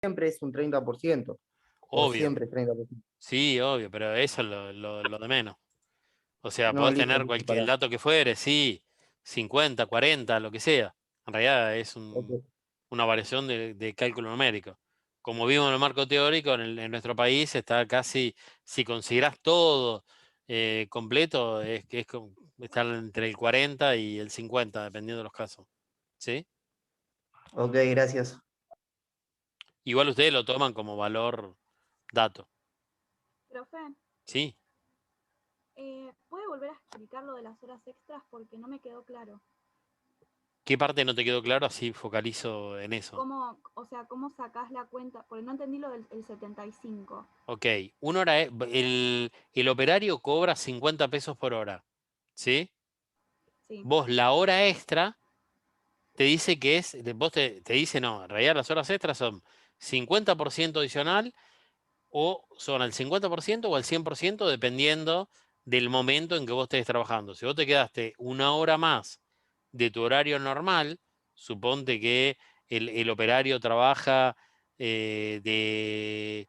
siempre es un 30%, o Obvio, siempre es 30%. sí, obvio, pero eso es lo de menos. O sea, No, podés listo, tener listo, el para. dato que fuere, sí, 50, 40, lo que sea. En realidad es Ok, una variación de cálculo numérico. Como vimos en el marco teórico, en nuestro país está casi, si considerás todo completo, está entre el 40 y el 50, dependiendo de los casos. ¿Sí? ok, gracias. Igual ustedes lo toman como valor dato. Profe, ¿Sí? ¿puede volver a explicar lo de las horas extras? Porque no me quedó claro. ¿Qué parte no te quedó claro? Así focalizo en eso. ¿Cómo, o sea, cómo sacás la cuenta? Porque no entendí lo del el 75. Ok, una hora, el operario cobra 50 pesos por hora. ¿Sí? Sí, Vos la hora extra te dice que es, vos te dice no, en realidad las horas extras son 50% adicional o son al 50% o al 100% dependiendo del momento en que vos estés trabajando. Si vos te quedaste una hora más de tu horario normal, suponte que el operario trabaja de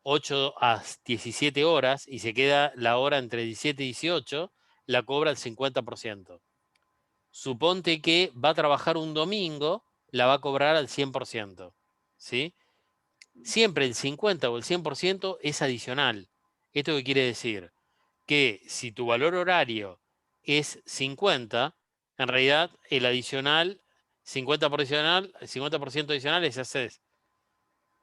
8 a 17 horas y se queda la hora entre 17 y 18, la cobra el 50%. Suponte que va a trabajar un domingo, la va a cobrar al 100%. ¿Sí? Siempre el 50 o el 100% es adicional. ¿Esto qué quiere decir? Que si tu valor horario es 50, en realidad el adicional, 50% adicional es haces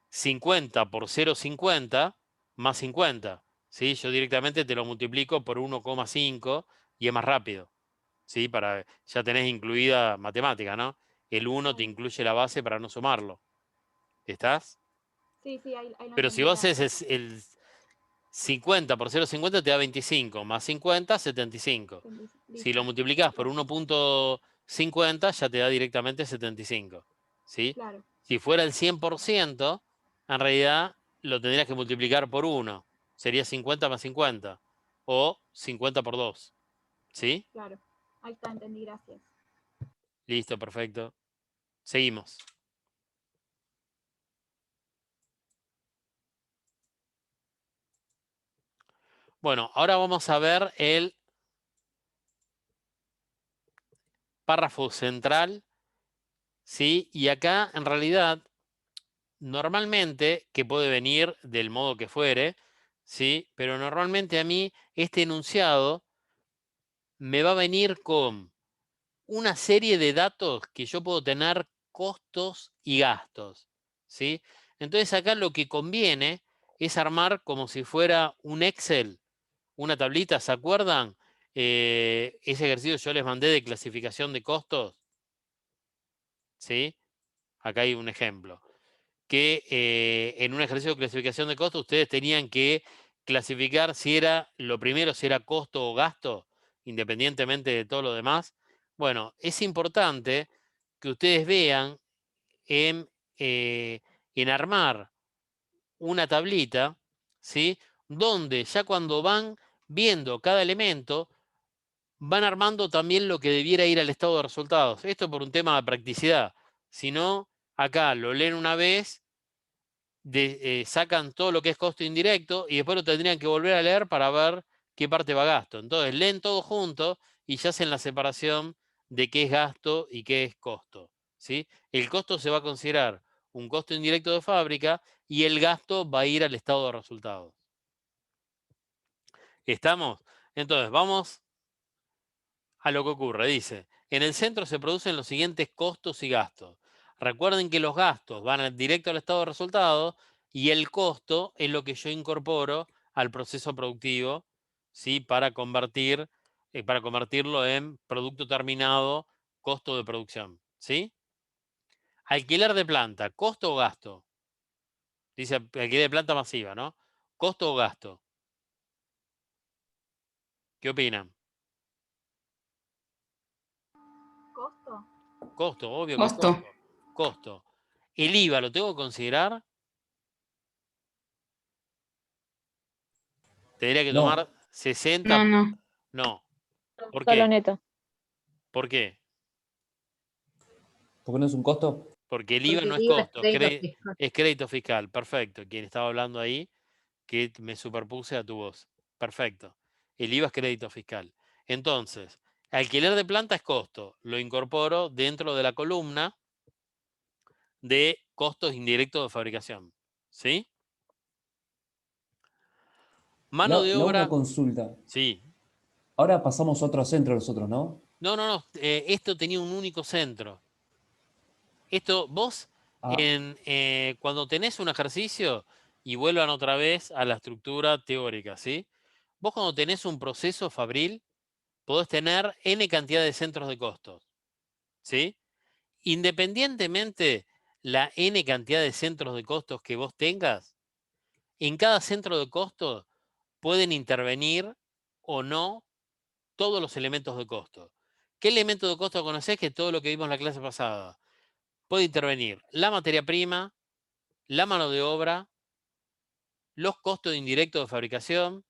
50 por 0,50 más 50. ¿Sí? Yo directamente te lo multiplico por 1,5 y es más rápido. ¿Sí? Ya tenés incluida matemática, ¿no? El 1 te claro. incluye la base para no sumarlo. ¿Estás? Sí, sí, ahí lo Pero si entendí, vos gracias. haces el 50 por 0,50 te da 25, más 50, 75. Si lo Listo, multiplicás por gracias. 1,50 ya te da directamente 75. ¿Sí? Claro, Si fuera el 100%, en realidad lo tendrías que multiplicar por 1. Sería 50 más 50. O 50 por 2. ¿Sí? claro. Ahí está, entendí, gracias. Listo, perfecto. Seguimos. Bueno, ahora vamos a ver el párrafo central, ¿sí? Y acá, en realidad, normalmente, que puede venir del modo que fuere, ¿sí? Pero normalmente a mí este enunciado me va a venir con una serie de datos que yo puedo tener costos y gastos, ¿sí? Entonces acá lo que conviene es armar como si fuera un Excel, una tablita, ¿se acuerdan? Ese ejercicio yo les mandé de clasificación de costos, ¿sí? Acá hay un ejemplo. Que en un ejercicio de clasificación de costos ustedes tenían que clasificar si era lo primero, si era costo o gasto, independientemente de todo lo demás. Bueno, es importante que ustedes vean en, eh, en armar una tablita, ¿sí? Donde ya cuando van viendo cada elemento, van armando también lo que debiera ir al estado de resultados. Esto por un tema de practicidad. Si no, acá lo leen una vez, sacan todo lo que es costo indirecto y después lo tendrían que volver a leer para ver qué parte va gasto. Entonces leen todo junto y ya hacen la separación de qué es gasto y qué es costo. ¿Sí? El costo se va a considerar un costo indirecto de fábrica y el gasto va a ir al estado de resultados. ¿Estamos? Entonces vamos a lo que ocurre. Dice, en el centro se producen los siguientes costos y gastos. Recuerden que los gastos van directo al estado de resultados y el costo es lo que yo incorporo al proceso productivo, ¿sí? Para convertirlo en producto terminado, costo de producción. ¿Sí? Alquiler de planta, ¿costo o gasto? Dice alquiler de planta masiva, ¿no? ¿Costo o gasto? ¿Qué opinan? ¿Costo? Costo, obvio que es Costo. costo. Costo. ¿El IVA lo tengo que considerar? Tendría que No, tomar 60. No, no. No. ¿Por Solo qué? neto. ¿Por qué? ¿Por qué no es un costo? Porque el IVA Porque no el es IVA es costo, crédito fiscal. es crédito fiscal. Perfecto. Quien estaba hablando ahí, que me superpuse a tu voz. Perfecto. El IVA es crédito fiscal. Entonces, alquiler de planta es costo. Lo incorporo dentro de la columna de costos indirectos de fabricación. ¿Sí? Mano de La una obra, consulta. sí. Ahora pasamos a otro centro nosotros, ¿no? No. Esto tenía un único centro. Esto, vos, Ah, cuando tenés un ejercicio, y vuelvan otra vez a la estructura teórica, ¿sí? Vos cuando tenés un proceso fabril, podés tener N cantidad de centros de costos, ¿sí? Independientemente la N cantidad de centros de costos que vos tengas, en cada centro de costos pueden intervenir o no todos los elementos de costo. ¿Qué elemento de costo conocés? Que todo lo que vimos en la clase pasada. Puede intervenir la materia prima, la mano de obra, los costos indirectos de fabricación,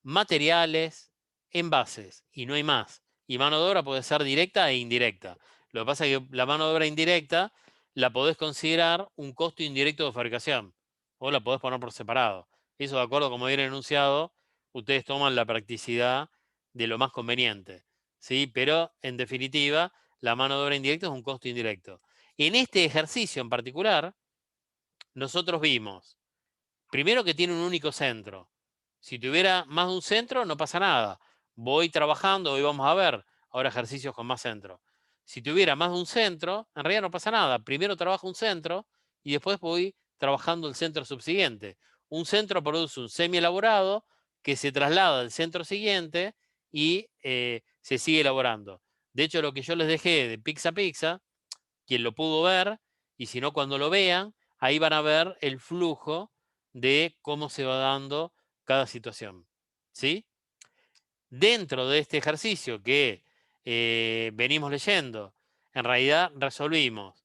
materiales, envases, y no hay más. Y mano de obra puede ser directa e indirecta. Lo que pasa es que la mano de obra indirecta la podés considerar un costo indirecto de fabricación, o la podés poner por separado. Eso, de acuerdo como viene enunciado, ustedes toman la practicidad de lo más conveniente, ¿sí? Pero, en definitiva, la mano de obra indirecta es un costo indirecto. En este ejercicio en particular, nosotros vimos, primero, que tiene un único centro. Si tuviera más de un centro, no pasa nada. Voy trabajando, hoy vamos a ver ahora ejercicios con más centro. Si tuviera más de un centro, en realidad no pasa nada. Primero trabajo un centro y después voy trabajando el centro subsiguiente. Un centro produce un semi-elaborado que se traslada al centro siguiente y se sigue elaborando. De hecho, lo que yo les dejé de Pizza Pizza, quien lo pudo ver, y si no, cuando lo vean, ahí van a ver el flujo de cómo se va dando cada situación. ¿Sí? Dentro de este ejercicio que venimos leyendo, en realidad resolvimos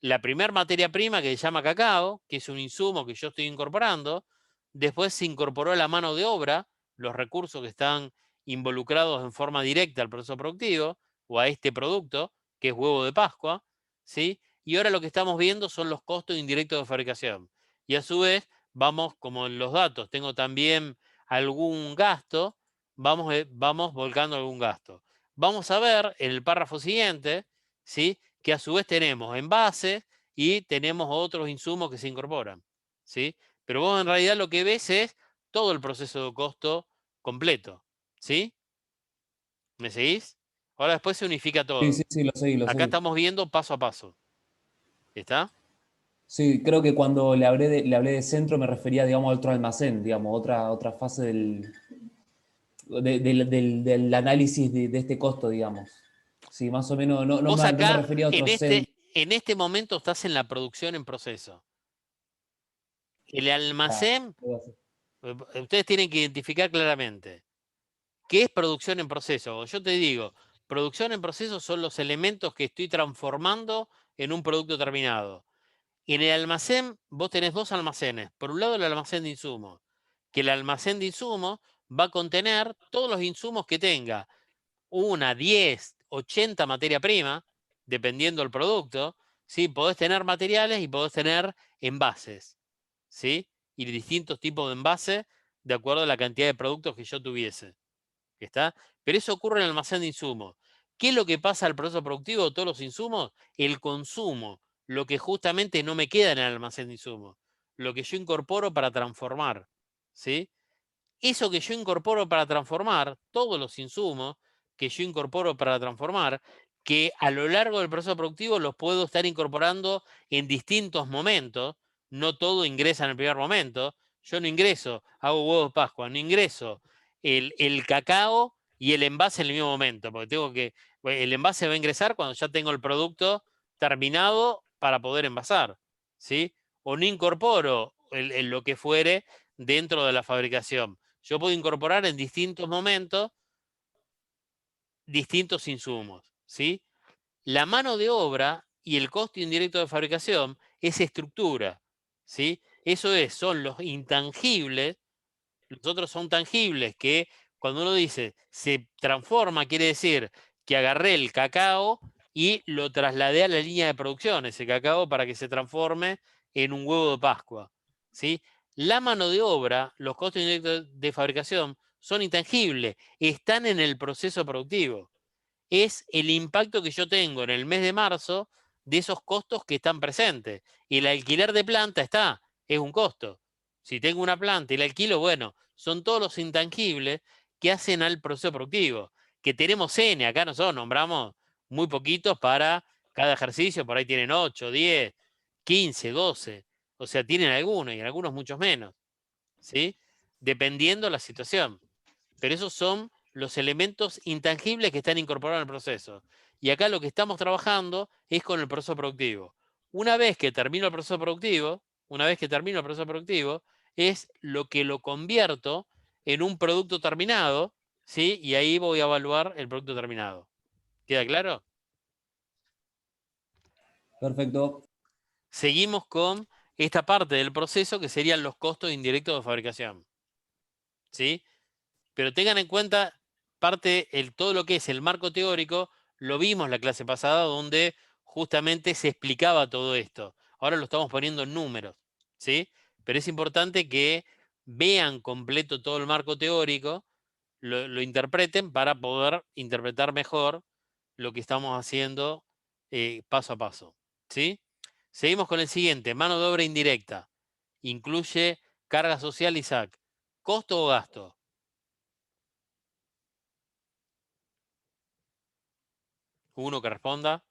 la primera materia prima, que se llama cacao, que es un insumo que yo estoy incorporando. Después se incorporó la mano de obra, los recursos que están involucrados en forma directa al proceso productivo o a este producto, que es huevo de Pascua, ¿sí? Y ahora lo que estamos viendo son los costos indirectos de fabricación. Y a su vez, vamos, como en los datos, tengo también algún gasto, vamos volcando algún gasto. Vamos a ver en el párrafo siguiente, ¿sí?, que a su vez tenemos envases y tenemos otros insumos que se incorporan, ¿sí? Pero vos en realidad lo que ves es todo el proceso de costo completo, ¿sí? ¿Me seguís? Ahora después se unifica todo. sí, lo seguí, lo Acá seguí. estamos viendo paso a paso. ¿Está? Sí, creo que cuando le hablé de centro me refería, digamos, a otro almacén, digamos, otra fase del análisis de este costo, digamos. Sí, más o menos, no Vos me acá, refería a otro centro. en este momento estás en la producción en proceso. El almacén, ustedes tienen que identificar claramente qué es producción en proceso. Yo te digo, producción en proceso son los elementos que estoy transformando en un producto terminado. En el almacén, vos tenés dos almacenes. Por un lado, el almacén de insumos, que el almacén de insumos va a contener todos los insumos que tenga 1, 10, 80 materia prima, dependiendo del producto, ¿sí? Podés tener materiales y podés tener envases, ¿sí? Y distintos tipos de envases de acuerdo a la cantidad de productos que yo tuviese. ¿Está? Pero eso ocurre en el almacén de insumos. ¿Qué es lo que pasa al proceso productivo de todos los insumos? El consumo, lo que justamente no me queda en el almacén de insumos, lo que yo incorporo para transformar, ¿sí? Eso que yo incorporo para transformar, todos los insumos que yo incorporo para transformar, que a lo largo del proceso productivo los puedo estar incorporando en distintos momentos, no todo ingresa en el primer momento. Yo no ingreso, hago huevos de Pascua, no ingreso el cacao y el envase en el mismo momento, porque el envase va a ingresar cuando ya tengo el producto terminado para poder envasar, ¿sí? O no incorporo lo que fuere dentro de la fabricación. Yo puedo incorporar en distintos momentos distintos insumos, ¿sí? La mano de obra y el costo indirecto de fabricación es estructura, ¿sí? Eso son los intangibles. Los otros son tangibles, que cuando uno dice se transforma, quiere decir que agarré el cacao y lo trasladé a la línea de producción, ese cacao, para que se transforme en un huevo de Pascua, ¿sí? La mano de obra, los costos indirectos de fabricación son intangibles, están en el proceso productivo. Es el impacto que yo tengo en el mes de marzo de esos costos que están presentes. Y el alquiler de planta es un costo. Si tengo una planta y la alquilo, bueno, son todos los intangibles que hacen al proceso productivo. Que tenemos N, acá nosotros nombramos muy poquitos para cada ejercicio, por ahí tienen 8, 10, 15, 12. O sea, tienen algunos y algunos muchos menos, ¿sí? Dependiendo la situación. Pero esos son los elementos intangibles que están incorporados en el proceso. Y acá lo que estamos trabajando es con el proceso productivo. Una vez que termino el proceso productivo, es lo que lo convierto en un producto terminado, ¿sí? Y ahí voy a evaluar el producto terminado. ¿Queda claro? Perfecto. Seguimos con esta parte del proceso que serían los costos indirectos de fabricación, ¿sí? Pero tengan en cuenta todo lo que es el marco teórico, lo vimos la clase pasada donde justamente se explicaba todo esto. Ahora lo estamos poniendo en números, ¿sí? Pero es importante que vean completo todo el marco teórico, lo interpreten para poder interpretar mejor lo que estamos haciendo paso a paso, ¿sí? Seguimos con el siguiente, mano de obra indirecta. Incluye carga social y SAC. ¿Costo o gasto? Uno que responda.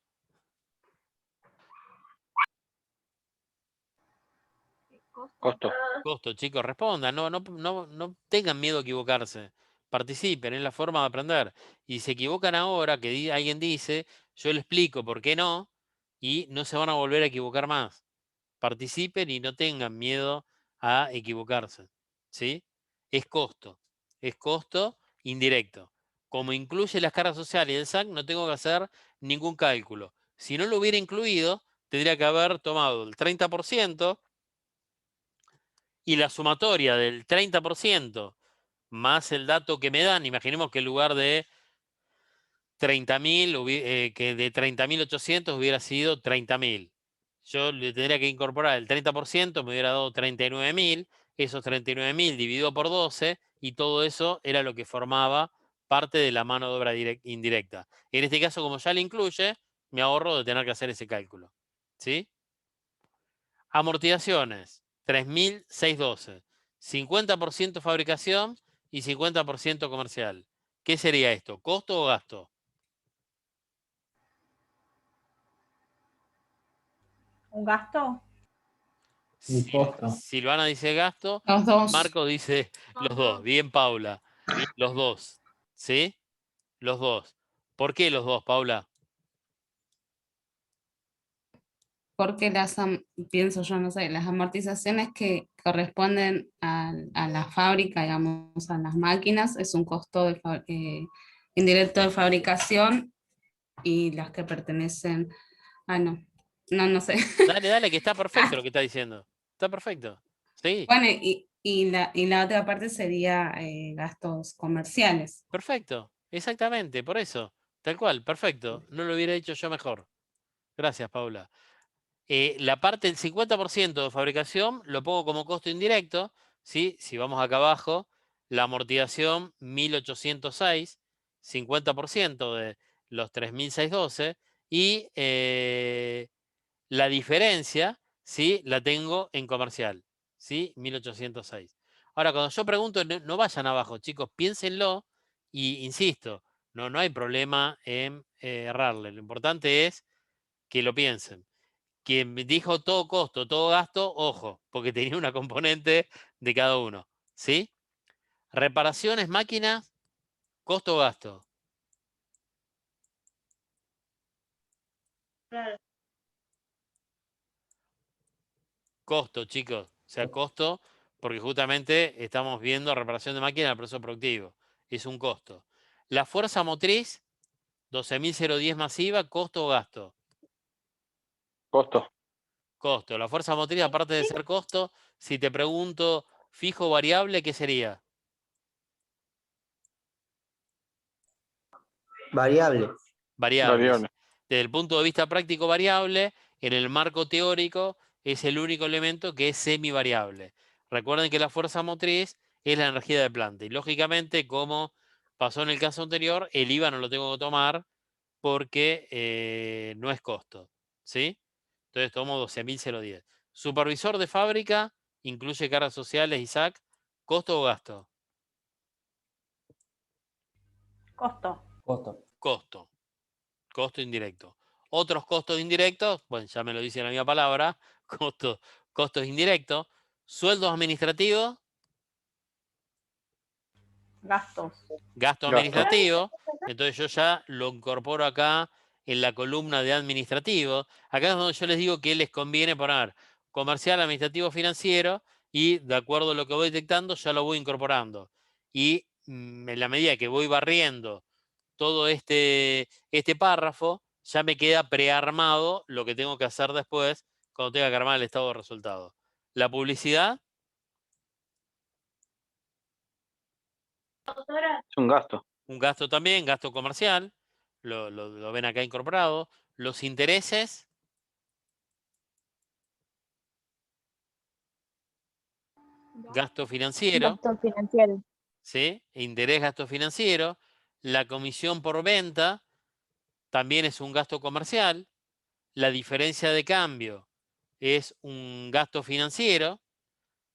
Costo. Costo, chicos, respondan. No tengan miedo a equivocarse. Participen, es la forma de aprender. Y si se equivocan ahora, que alguien dice, yo le explico por qué no, y no se van a volver a equivocar más. Participen y no tengan miedo a equivocarse, ¿sí? Es costo indirecto. Como incluye las cargas sociales y el SAC, no tengo que hacer ningún cálculo. Si no lo hubiera incluido, tendría que haber tomado el 30% y la sumatoria del 30% más el dato que me dan, imaginemos que en lugar de 30.000, que de 30.800 hubiera sido 30.000. Yo le tendría que incorporar el 30%, me hubiera dado 39.000, esos 39.000 dividido por 12, y todo eso era lo que formaba parte de la mano de obra indirecta. En este caso, como ya le incluye, me ahorro de tener que hacer ese cálculo, ¿sí? Amortizaciones, 3.612. 50% fabricación y 50% comercial. ¿Qué sería esto? ¿Costo o gasto? ¿Un gasto? Un costo. Silvana dice gasto, Los dos. Marco dice los dos. Bien, Paula. Los dos. ¿Sí? Los dos. ¿Por qué los dos, Paula? Porque pienso yo, no sé, las amortizaciones que corresponden a la fábrica, digamos, a las máquinas, es un costo indirecto de fabricación, y las que pertenecen, no sé. Dale, que está perfecto lo que está diciendo. Está perfecto. Sí, Bueno, y la otra parte sería gastos comerciales. perfecto. Exactamente, por eso. Tal cual, perfecto. No lo hubiera hecho yo mejor. Gracias, Paula. La parte del 50% de fabricación lo pongo como costo indirecto, ¿sí? Si vamos acá abajo, la amortización 1.806, 50% de los 3.612, y la diferencia, ¿sí? La tengo en comercial, ¿sí? 1.806. Ahora, cuando yo pregunto, no vayan abajo, chicos, piénsenlo y insisto, no hay problema en errarle. Lo importante es que lo piensen. Quien dijo todo costo, todo gasto, ojo, porque tenía una componente de cada uno, ¿sí? Reparaciones, máquinas, costo o gasto. Claro. Costo, chicos. O sea, costo, porque justamente estamos viendo reparación de máquinas al proceso productivo. Es un costo. La fuerza motriz, 12.010 masiva, costo o gasto. Costo. Costo. La fuerza motriz, aparte de ser costo, si te pregunto fijo o variable, ¿qué sería? Variable. Variables. Variable. Desde el punto de vista práctico variable, en el marco teórico es el único elemento que es semivariable. Recuerden que la fuerza motriz es la energía de planta. Y lógicamente, como pasó en el caso anterior, el IVA no lo tengo que tomar porque no es costo. ¿Sí? Entonces tomo 12.010. Supervisor de fábrica, incluye cargas sociales, Isaac, ¿costo o gasto? Costo. Costo. Costo. Costo indirecto. Otros costos indirectos, bueno, ya me lo dice la misma palabra, costos indirectos. Sueldos administrativos, Gastos. gasto Gasto. administrativo. Entonces yo ya lo incorporo acá en la columna de administrativo. Acá es donde yo les digo que les conviene poner comercial, administrativo, financiero y de acuerdo a lo que voy detectando ya lo voy incorporando. Y en la medida que voy barriendo todo este párrafo, ya me queda prearmado lo que tengo que hacer después cuando tenga que armar el estado de resultados. La publicidad, Es un gasto. un gasto también, gasto comercial, lo ven acá incorporado. Los intereses, gasto financiero, Gasto financiero. ¿sí? Interés, gasto financiero. La comisión por venta también es un gasto comercial. La diferencia de cambio es un gasto financiero.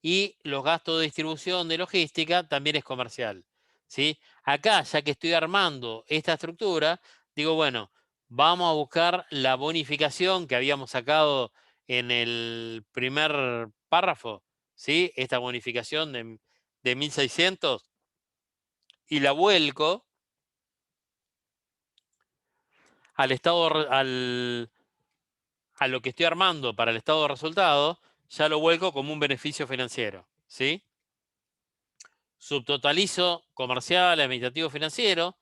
Y los gastos de distribución de logística también es comercial. ¿Sí? Acá, ya que estoy armando esta estructura, digo, bueno, vamos a buscar la bonificación que habíamos sacado en el primer párrafo, ¿sí? Esta bonificación de 1.600 y la vuelco al estado, a lo que estoy armando para el estado de resultado, ya lo vuelco como un beneficio financiero, ¿sí? Subtotalizo comercial, administrativo, financiero,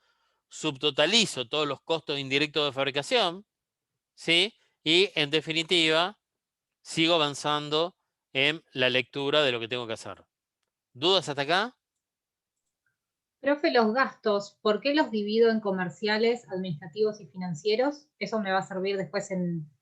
subtotalizo todos los costos indirectos de fabricación, ¿sí? Y en definitiva, sigo avanzando en la lectura de lo que tengo que hacer. ¿Dudas hasta acá? Profe, los gastos, ¿por qué los divido en comerciales, administrativos y financieros? ¿Eso me va a servir después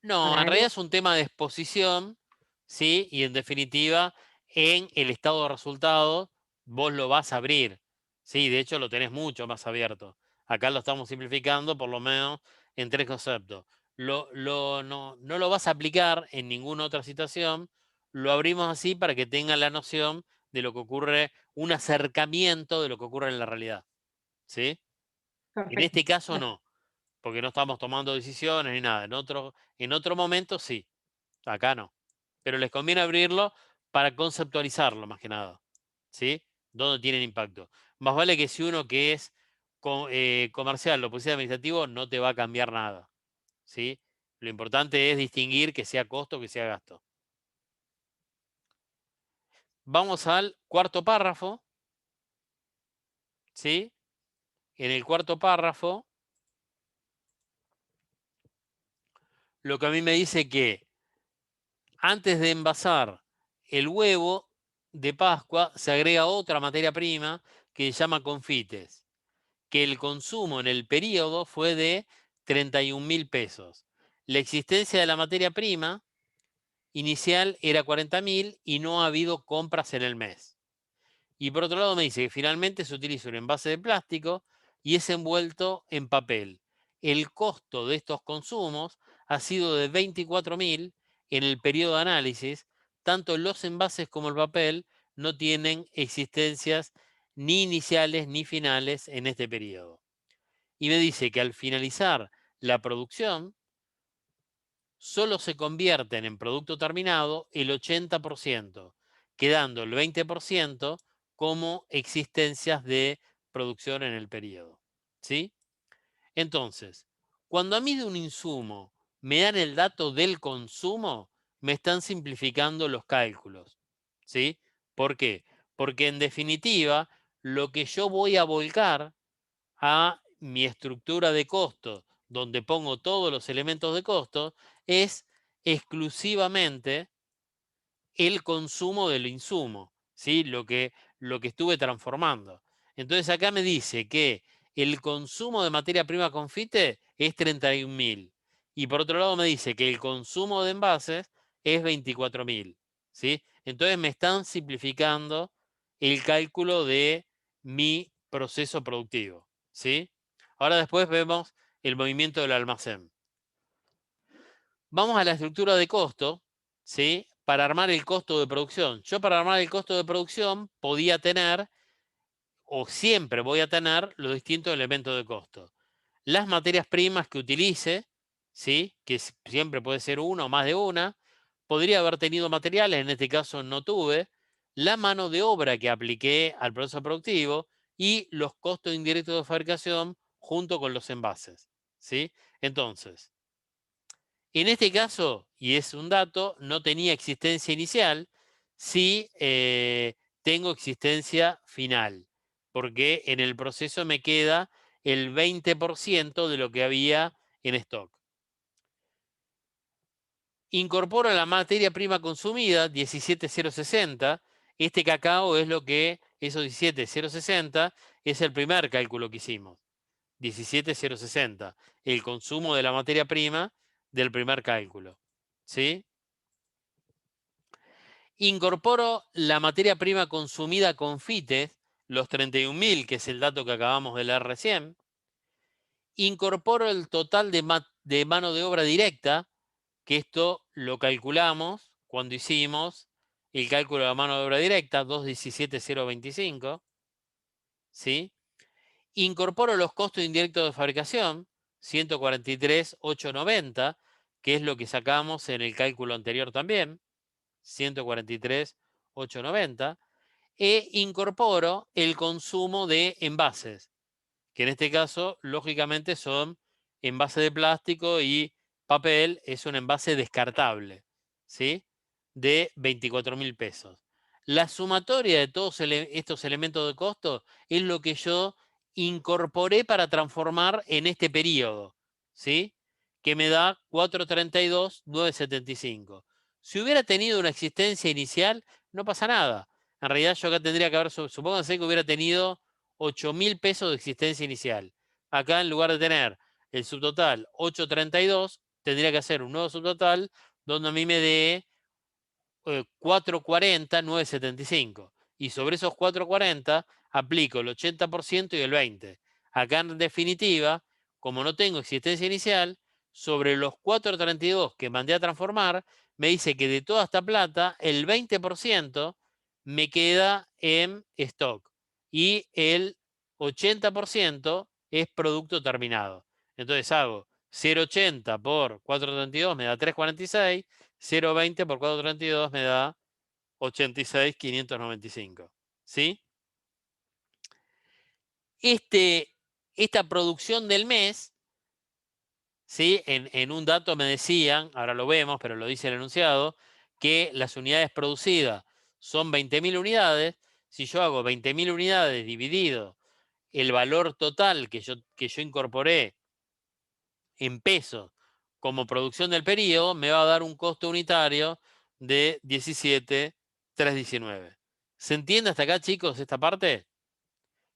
No, en realidad es un tema de exposición, ¿sí? Y en definitiva, en el estado de resultados, vos lo vas a abrir, ¿sí? De hecho, lo tenés mucho más abierto. Acá lo estamos simplificando, por lo menos, en 3 conceptos. No lo vas a aplicar en ninguna otra situación, lo abrimos así para que tengan la noción de lo que ocurre, un acercamiento de lo que ocurre en la realidad, ¿sí? En este caso no, porque no estamos tomando decisiones ni nada. En otro momento sí, acá no. Pero les conviene abrirlo para conceptualizarlo más que nada, ¿sí? ¿Dónde tienen impacto? Más vale que si uno que es comercial lo pusiera administrativo, no te va a cambiar nada, ¿sí? Lo importante es distinguir que sea costo o que sea gasto. Vamos al cuarto párrafo, ¿sí? En el cuarto párrafo, lo que a mí me dice que antes de envasar el huevo de Pascua, se agrega otra materia prima que se llama confites, que el consumo en el periodo fue de 31.000 pesos. La existencia de la materia prima inicial era 40.000 y no ha habido compras en el mes. Y por otro lado me dice que finalmente se utiliza un envase de plástico y es envuelto en papel. El costo de estos consumos ha sido de 24.000 en el periodo de análisis. Tanto los envases como el papel no tienen existencias ni iniciales ni finales en este periodo. Y me dice que al finalizar la producción, solo se convierten en producto terminado el 80%, quedando el 20% como existencias de producción en el periodo. ¿Sí? Entonces, cuando a mí de un insumo me dan el dato del consumo, me están simplificando los cálculos. ¿Sí? ¿Por qué? Porque en definitiva, lo que yo voy a volcar a mi estructura de costos, donde pongo todos los elementos de costo, es exclusivamente el consumo del insumo, ¿sí? Lo que estuve transformando. Entonces acá me dice que el consumo de materia prima confite es 31.000 y por otro lado me dice que el consumo de envases es 24.000, ¿sí? Entonces me están simplificando el cálculo de mi proceso productivo, ¿sí? Ahora después vemos el movimiento del almacén. Vamos a la estructura de costo, ¿sí? Para armar el costo de producción. Yo para armar el costo de producción podía tener, o siempre voy a tener, los distintos elementos de costo. Las materias primas que utilice, ¿sí? Que siempre puede ser una o más de una. Podría haber tenido materiales, en este caso no tuve. La mano de obra que apliqué al proceso productivo y los costos indirectos de fabricación junto con los envases, ¿sí? Entonces, en este caso, y es un dato, no tenía existencia inicial, sí tengo existencia final, porque en el proceso me queda el 20% de lo que había en stock. Incorporo la materia prima consumida, 17.060. Este cacao es lo que, esos 17.060, es el primer cálculo que hicimos. 17.060, el consumo de la materia prima del primer cálculo. ¿Sí? Incorporo la materia prima consumida con FITES, los 31.000, que es el dato que acabamos de leer recién. Incorporo el total de mano de obra directa, que esto lo calculamos cuando hicimos el cálculo de la mano de obra directa, 217.025. ¿Sí? Incorporo los costos indirectos de fabricación, 143.890, que es lo que sacamos en el cálculo anterior también, 143.890, e incorporo el consumo de envases, que en este caso, lógicamente, son envases de plástico y papel, es un envase descartable, ¿sí? De 24.000 pesos. La sumatoria de todos estos elementos de costo es lo que yo incorporé para transformar en este periodo, ¿sí? Que me da 432.975. Si hubiera tenido una existencia inicial, no pasa nada. En realidad yo acá tendría que haber, supónganse que hubiera tenido 8.000 pesos de existencia inicial. Acá en lugar de tener el subtotal 832, tendría que hacer un nuevo subtotal donde a mí me dé 440.975. Y sobre esos 440 aplico el 80% y el 20%. Acá en definitiva, como no tengo existencia inicial, sobre los 432 que mandé a transformar, me dice que de toda esta plata, el 20% me queda en stock y el 80% es producto terminado. Entonces hago 0,80 por 432 me da 3,46, 0,20 por 432 me da 86.595. ¿Sí? Esta producción del mes, ¿sí? En un dato me decían, ahora lo vemos, pero lo dice el enunciado, que las unidades producidas son 20.000 unidades. Si yo hago 20.000 unidades dividido el valor total que yo incorporé en pesos como producción del periodo, me va a dar un costo unitario de 17.319. ¿Se entiende hasta acá, chicos, esta parte?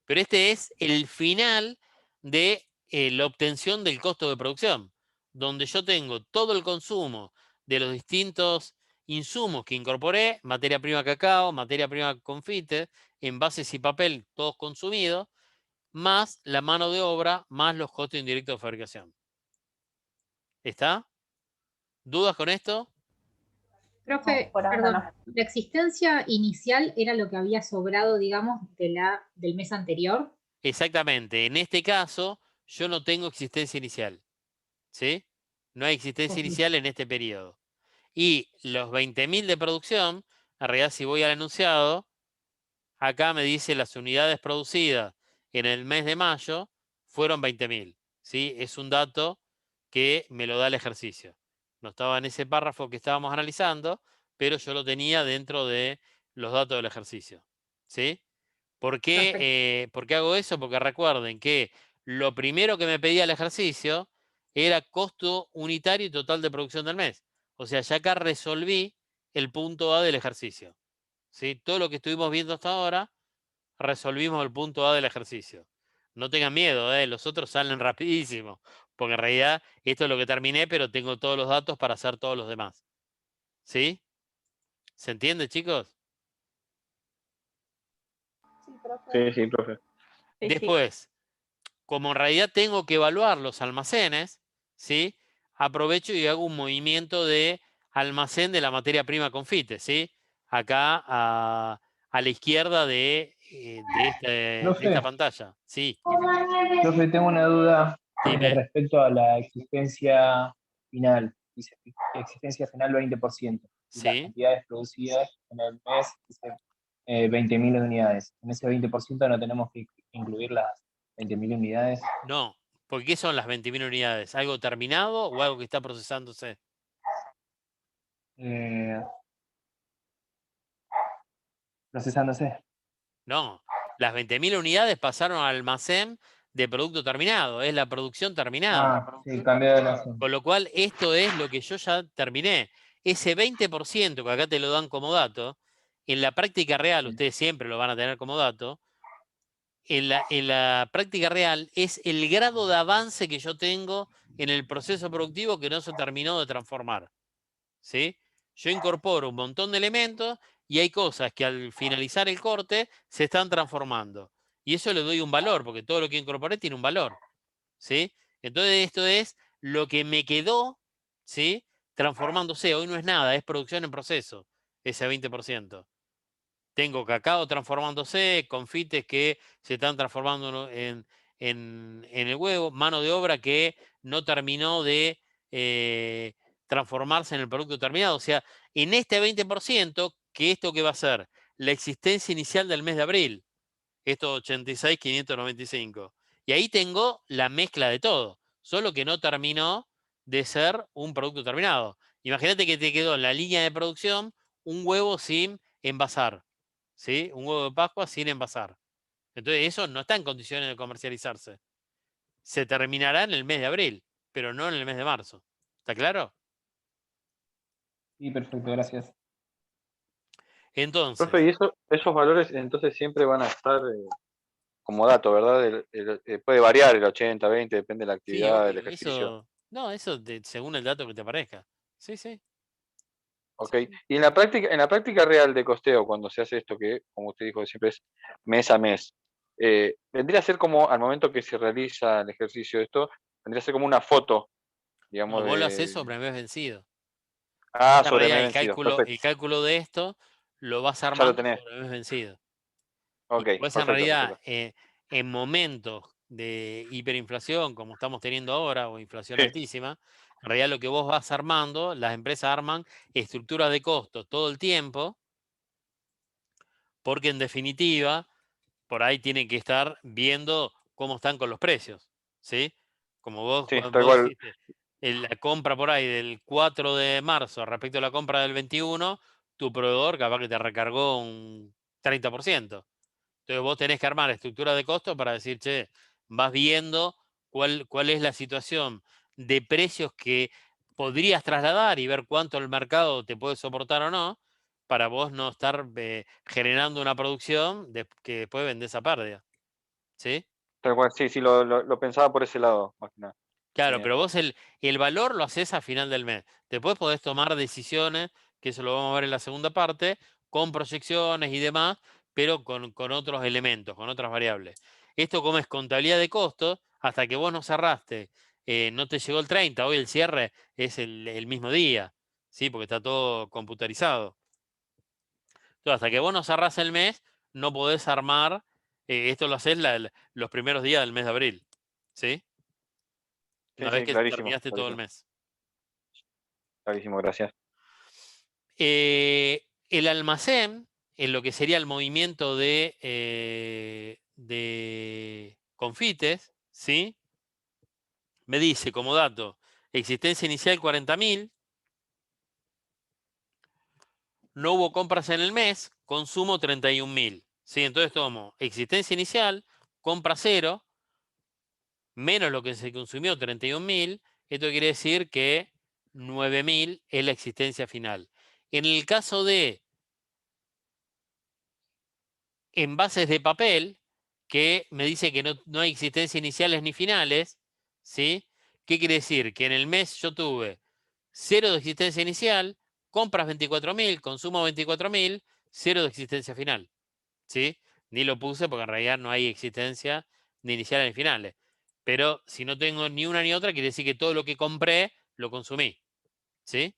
Pero este es el final de la obtención del costo de producción, donde yo tengo todo el consumo de los distintos insumos que incorporé, materia prima cacao, materia prima confite, envases y papel, todos consumidos, más la mano de obra, más los costos indirectos de fabricación. ¿Está? ¿Dudas con esto? Profe, No, por ahora perdón, no. ¿la existencia inicial era lo que había sobrado, digamos, del mes anterior? Exactamente. En este caso, yo no tengo existencia inicial. ¿Sí? No hay existencia Ok. inicial en este periodo. Y los 20.000 de producción, en realidad si voy al enunciado, acá me dice las unidades producidas en el mes de mayo fueron 20.000. ¿Sí? Es un dato que me lo da el ejercicio. No estaba en ese párrafo que estábamos analizando, pero yo lo tenía dentro de los datos del ejercicio. ¿Sí? ¿Por qué hago eso? Porque recuerden que lo primero que me pedía el ejercicio era costo unitario y total de producción del mes. O sea, ya acá resolví el punto A del ejercicio. ¿Sí? Todo lo que estuvimos viendo hasta ahora, resolvimos el punto A del ejercicio. No tengan miedo, los otros salen rapidísimo. porque en realidad esto es lo que terminé, pero tengo todos los datos para hacer todos los demás. ¿Sí? ¿Se entiende, chicos? Sí, profe. Sí, sí, profe. Sí, sí. Después, como en realidad tengo que evaluar los almacenes, ¿sí? Aprovecho y hago un movimiento de almacén de la materia prima confite, ¿sí? Acá a la izquierda de esta Profe. pantalla. Sí, Profe, tengo una duda dime. respecto a la existencia final. Dice existencia final 20%. Y las Sí. cantidades producidas en el mes, dice 20.000 unidades. En ese 20% no tenemos que incluir las 20.000 unidades. No, porque ¿qué son las 20.000 unidades? ¿Algo terminado o algo que está procesándose? Procesándose. No, las 20.000 unidades pasaron al almacén de producto terminado, es la producción terminada. Ah, sí, cambió de la zona. Con lo cual, esto es lo que yo ya terminé. Ese 20% que acá te lo dan como dato, en la práctica real, ustedes siempre lo van a tener como dato, en la práctica real es el grado de avance que yo tengo en el proceso productivo que no se terminó de transformar. ¿Sí? Yo incorporo un montón de elementos y hay cosas que al finalizar el corte se están transformando. Y eso le doy un valor, porque todo lo que incorporé tiene un valor. ¿Sí? Entonces esto es lo que me quedó, ¿sí? Transformándose. Hoy no es nada, es producción en proceso, ese 20%. Tengo cacao transformándose, confites que se están transformando en el huevo, mano de obra que no terminó de transformarse en el producto terminado. O sea, en este 20%, que esto que va a ser la existencia inicial del mes de abril, estos 86.595. Y ahí tengo la mezcla de todo, solo que no terminó de ser un producto terminado. Imagínate que te quedó en la línea de producción un huevo sin envasar, ¿sí? Un huevo de Pascua sin envasar. Entonces eso no está en condiciones de comercializarse. Se terminará en el mes de abril, pero no en el mes de marzo. ¿Está claro? Sí, perfecto, gracias. Entonces, Profe, y esos valores entonces siempre van a estar como dato, ¿verdad? Puede variar el 80, 20, depende de la sí, actividad, del obvio, ejercicio. eso, no, eso según el dato que te parezca. Sí, sí. Ok. Sí, sí. Y en la práctica real de costeo, cuando se hace esto, que como usted dijo, siempre es mes a mes, vendría a ser como al momento que se realiza el ejercicio de esto, vendría a ser como una foto, No, digamos, vos lo haces de. sobre mes vencido. Ah, En sobre realidad mes vencido. Perfecto. el cálculo de esto lo vas Ya lo armando tenés. sobre mes vencido. Y Ok, después en perfecto, realidad, perfecto. en momentos de hiperinflación, como estamos teniendo ahora, o inflación Sí, altísima, en realidad lo que vos vas armando, las empresas arman estructuras de costos todo el tiempo, porque en definitiva, por ahí tienen que estar viendo cómo están con los precios, ¿sí? Como vos, sí, cuando tal vos cual. hiciste la compra por ahí del 4 de marzo respecto a la compra del 21, tu proveedor capaz que te recargó un 30%. Entonces vos tenés que armar estructura de costo para decir, che, vas viendo cuál es la situación de precios que podrías trasladar y ver cuánto el mercado te puede soportar o no, para vos no estar generando una producción que después vendés a pérdida. ¿Sí? Tal cual, sí, sí, lo pensaba por ese lado, más que nada. Claro, Genial. pero vos el valor lo haces a final del mes. Después podés tomar decisiones, que eso lo vamos a ver en la segunda parte, con proyecciones y demás, pero con otros elementos, con otras variables. Esto como es contabilidad de costos, hasta que vos no cerraste, no te llegó el 30, hoy el cierre es el mismo día, ¿sí? Porque está todo computarizado. Entonces, hasta que vos no cerrás el mes, no podés armar, esto lo haces los primeros días del mes de abril, ¿sí? Sí, Una vez sí, que clarísimo, terminaste todo el clarísimo, mes. clarísimo, gracias. El almacén, en lo que sería el movimiento de confites, ¿sí? Me dice como dato, existencia inicial 40.000, no hubo compras en el mes, consumo 31.000. ¿Sí? Entonces tomo existencia inicial, compra 0, menos lo que se consumió 31.000, esto quiere decir que 9.000 es la existencia final. En el caso de envases de papel, que me dice que no hay existencia iniciales ni finales, ¿sí? ¿Qué quiere decir? Que en el mes yo tuve 0 de existencia inicial, compras 24.000, consumo 24.000, 0 de existencia final. ¿Sí? Ni lo puse porque en realidad no hay existencia ni inicial ni finales. Pero si no tengo ni una ni otra, quiere decir que todo lo que compré lo consumí. ¿Sí?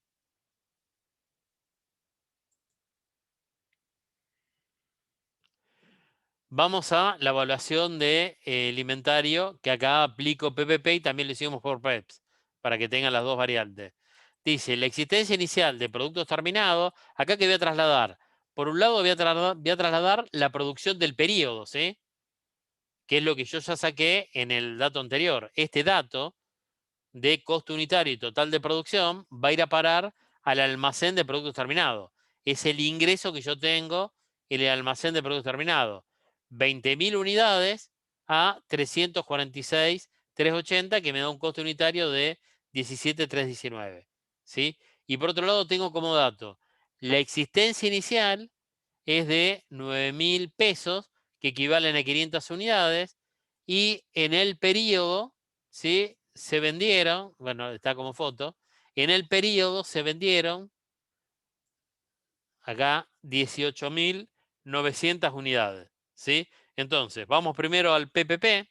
Vamos a la evaluación del inventario, que acá aplico PPP y también lo hicimos por PEPS, para que tengan las dos variantes. Dice, la existencia inicial de productos terminados, acá que voy a trasladar. Por un lado voy a trasladar la producción del periodo, ¿sí? Que es lo que yo ya saqué en el dato anterior. Este dato de costo unitario y total de producción va a ir a parar al almacén de productos terminados. Es el ingreso que yo tengo en el almacén de productos terminados. 20.000 unidades a 346.380, que me da un costo unitario de 17.319. ¿Sí? Y por otro lado tengo como dato, la existencia inicial es de 9.000 pesos, que equivalen a 500 unidades, y en el periodo, ¿sí? Se vendieron, bueno, está como foto, en el periodo se vendieron, acá, 18.900 unidades, ¿sí? Entonces, vamos primero al PPP.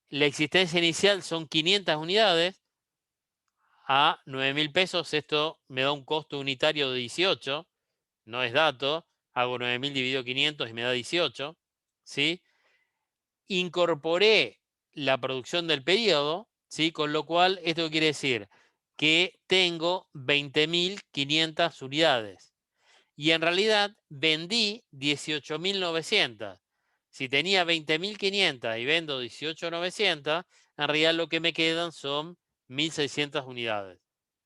La existencia inicial son 500 unidades a 9.000 pesos. Esto me da un costo unitario de 18, no es dato. Hago 9.000 dividido 500 y me da 18, ¿sí? Incorporé la producción del periodo, ¿sí? Con lo cual, ¿esto quiere decir? Que tengo 20.500 unidades. Y en realidad vendí 18.900. Si tenía 20.500 y vendo 18.900, en realidad lo que me quedan son 1.600 unidades.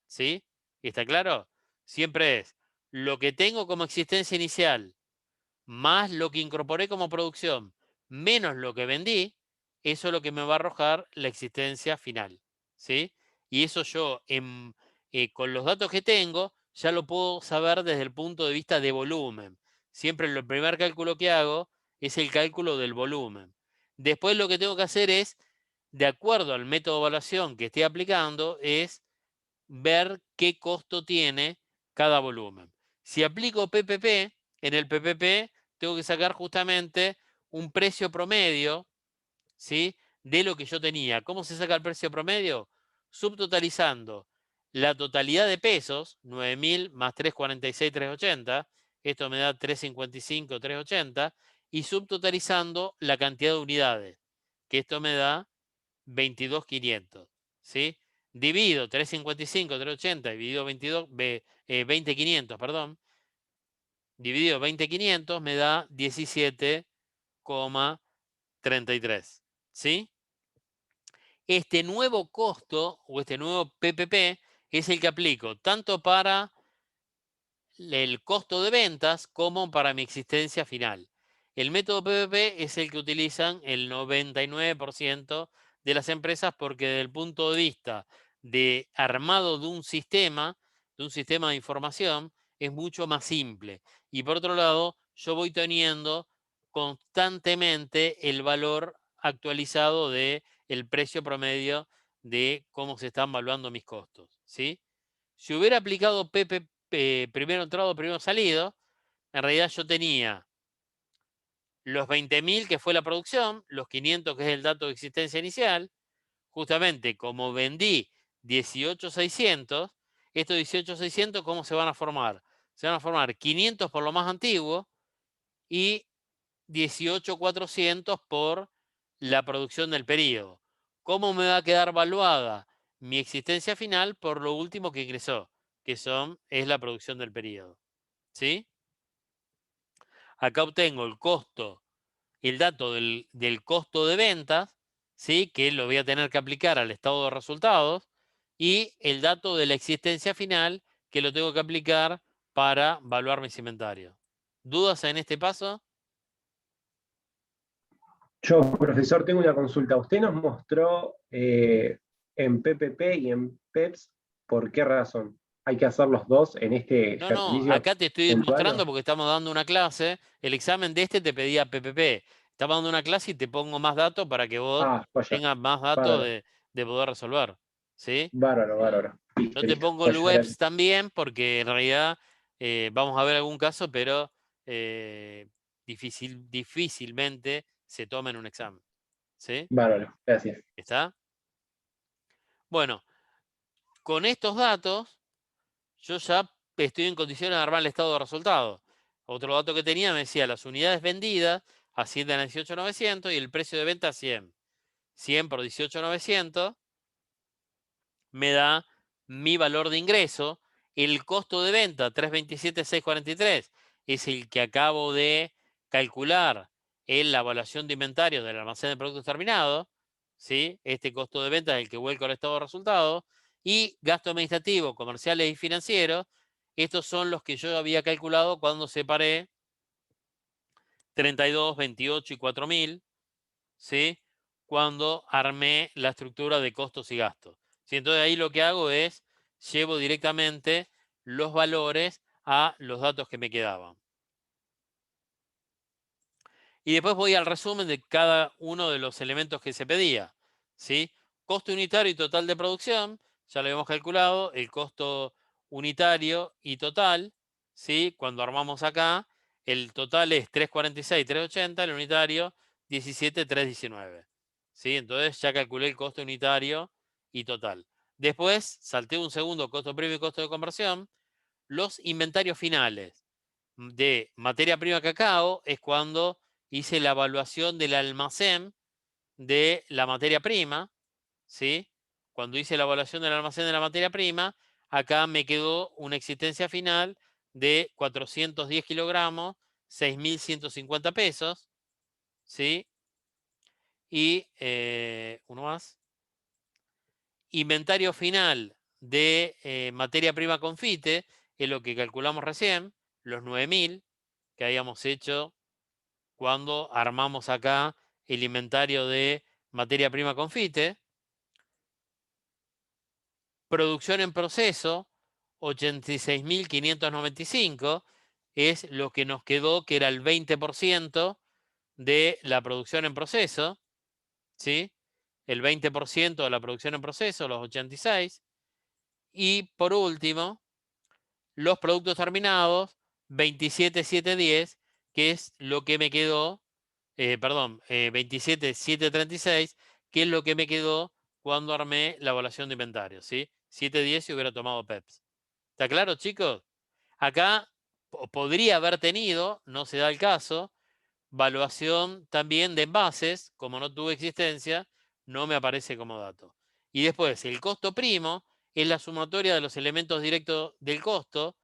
¿Sí? ¿Está claro? Siempre es lo que tengo como existencia inicial más lo que incorporé como producción, menos lo que vendí, eso es lo que me va a arrojar la existencia final. ¿Sí? Y eso yo, con los datos que tengo, ya lo puedo saber desde el punto de vista de volumen. Siempre el primer cálculo que hago es el cálculo del volumen. Después lo que tengo que hacer es, de acuerdo al método de evaluación que esté aplicando, es ver qué costo tiene cada volumen. Si aplico PPP, en el PPP tengo que sacar justamente un precio promedio, ¿sí? De lo que yo tenía. ¿Cómo se saca el precio promedio? Subtotalizando la totalidad de pesos, 9.000 más 346.380, esto me da 355.380, y subtotalizando la cantidad de unidades, que esto me da 22.500, ¿sí? Divido 355.380 dividido 20.500, perdón, dividido 20.500 me da 17,33, ¿sí? Este nuevo costo o este nuevo PPP es el que aplico tanto para el costo de ventas como para mi existencia final. El método PPP es el que utilizan el 99% de las empresas porque desde el punto de vista de armado de un sistema de información, es mucho más simple. Y por otro lado, yo voy teniendo constantemente el valor actualizado del precio promedio de cómo se están evaluando mis costos, ¿sí? Si hubiera aplicado PPP, primero entrado, primero salido, en realidad yo tenía los 20.000 que fue la producción, los 500 que es el dato de existencia inicial. Justamente como vendí 18.600, estos 18.600, ¿cómo se van a formar? Se van a formar 500 por lo más antiguo y 18.400 por la producción del periodo. ¿Cómo me va a quedar valuada mi existencia final? Por lo último que ingresó, que es la producción del periodo. ¿Sí? Acá obtengo el costo, el dato del costo de ventas, ¿sí? Que lo voy a tener que aplicar al estado de resultados, y el dato de la existencia final, que lo tengo que aplicar para evaluar mis inventarios. ¿Dudas en este paso? Yo, profesor, tengo una consulta. Usted nos mostró en PPP y en PEPS por qué razón. ¿Hay que hacer los dos en este No, ejercicio? acá te estoy puntual, demostrando ¿no? porque estamos dando una clase. El examen de este te pedía PPP. Estamos dando una clase y te pongo más datos para que vos Ah, vaya, tengas más datos bárbaro. de poder resolver. ¿Sí? Bárbaro, bárbaro. Listo, No te listo. pongo Pues el ya webs también porque en realidad vamos a ver algún caso, pero difícilmente se toma en un examen. ¿Sí? bárbaro, gracias. ¿Está? Bueno, con estos datos yo ya estoy en condiciones de armar el estado de resultados. Otro dato que tenía me decía las unidades vendidas ascienden a 18.900 y el precio de venta a 100. 100 por 18.900 me da mi valor de ingreso. El costo de venta, 327.643, es el que acabo de calcular en la evaluación de inventario del almacén de productos terminados. ¿Sí? Este costo de venta es el que vuelco al estado de resultados. Y gasto administrativo, comerciales y financieros, estos son los que yo había calculado cuando separé 32, 28 y 4.000, ¿sí? Cuando armé la estructura de costos y gastos. ¿Sí? Entonces ahí lo que hago es, llevo directamente los valores a los datos que me quedaban. Y después voy al resumen de cada uno de los elementos que se pedía. ¿Sí? Costo unitario y total de producción, ya lo habíamos calculado, el costo unitario y total, ¿sí? Cuando armamos acá, el total es 346.380, el unitario 17.319. ¿Sí? Entonces ya calculé el costo unitario y total. Después salté un segundo, costo previo y costo de conversión. Los inventarios finales de materia prima cacao es cuando hice la evaluación del almacén de la materia prima, ¿sí? Cuando hice la evaluación del almacén de la materia prima, acá me quedó una existencia final de 410 kilogramos, 6.150 pesos, ¿sí? Y uno más. Inventario final de materia prima confite, es lo que calculamos recién, los 9.000 que habíamos hecho cuando armamos acá el inventario de materia prima confite. Producción en proceso, 86.595, es lo que nos quedó, que era el 20% de la producción en proceso, ¿sí? El 20% de la producción en proceso, los 86. Y por último, los productos terminados, 27.710, que es lo que me quedó, 27.736, que es lo que me quedó cuando armé la evaluación de inventario, ¿sí? 7.10 si hubiera tomado PEPS. ¿Está claro, chicos? Acá podría haber tenido, no se da el caso, evaluación también de envases, como no tuvo existencia, no me aparece como dato. Y después, el costo primo es la sumatoria de los elementos directos del costo,